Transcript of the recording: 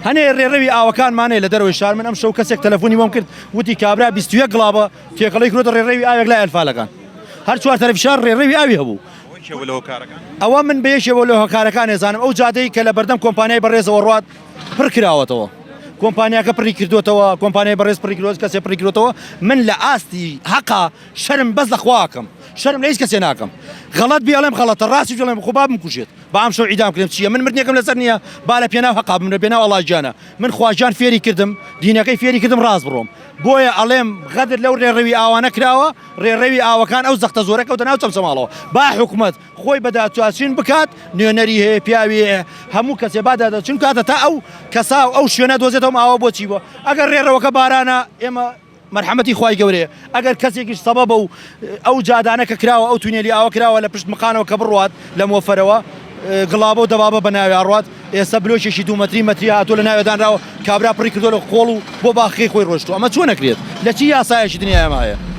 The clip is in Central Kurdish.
هەنێ ڕێڕەوی ئاوەکانمانەیە لە دەرەوەی شار من ئەم شەو کەسێک تەلەفۆنی بۆم کرد وتی کابرا 21 گڵابە تێکەڵەی کرۆتە ڕێڕەوی ئاوێک لای ئەلفالەکان هەر چوار تەرەفی شار ڕێڕەوی ئاوی هەبوو ئەوە من بەیەکێوە لە هۆکارەکان ێزانم ئەو جادەی کە لە بەردەم کۆمپانیای بەڕێزەوە ڕات پڕ کراوەتەوە کۆمپانیاکە پڕی کردوتەوە کۆمپانیای بەڕێز پڕی کردوت کەسێ پڕی کردوتەوە من لە ئاستی حەقا شەرم بەس لەخواکەم شەرم لە هیچ کەسێ ناکەم غەڵەت بێڵێم غەڵەتە ڕاستی بێڵێم خۆ با بمکوژێت با ئەم شەو عیدام کردم چییە من مردنێکم لەسەر نییە با لە پێناو حەقا بمرە بێناو ئەڵڵا گیانە من خواجان فێری کردم دینەکەی فێری کردم ڕاست بڕۆم بۆیە ئەڵێم غەدر لەو ڕێڕەوی ئاوانە کراوە ڕێڕەوی ئاوەکان ئەو زەختە زۆرە کەوتە ناو چەمچەماڵەوە با حکومەت خۆی بەدادچوین بکات نوێنەری هەیە پیاوی هەیە هەموو کەسێ با دادەچون کاتە تا ئەو کەسا ئەو شوێنە دۆزێتەوە ئاوە بۆچی بۆ ئەگەر ڕێڕەوەکە بارانە ئێمە مرحمەتی خوای گەورەیە ئەگەر کەسێکیش سەبەبە و ئەو جادانە کە کراوە ئەو تونێلی ئاوە کراوە لە پشت مقانەوە کە بڕوات لە مۆفەرەوە گڵابە و دەبابە بە ناوی ئاڕوات ئێستا بلۆکێکی 2 مەتری هاتووە لە ناوێدانراوە کابرا پڕی کردو لە خۆڵ و بۆ باخی خۆی ڕۆشتووە ئەمە چۆن نەکرێت لە چی یاسایەکی دنیای ئەمە هەیە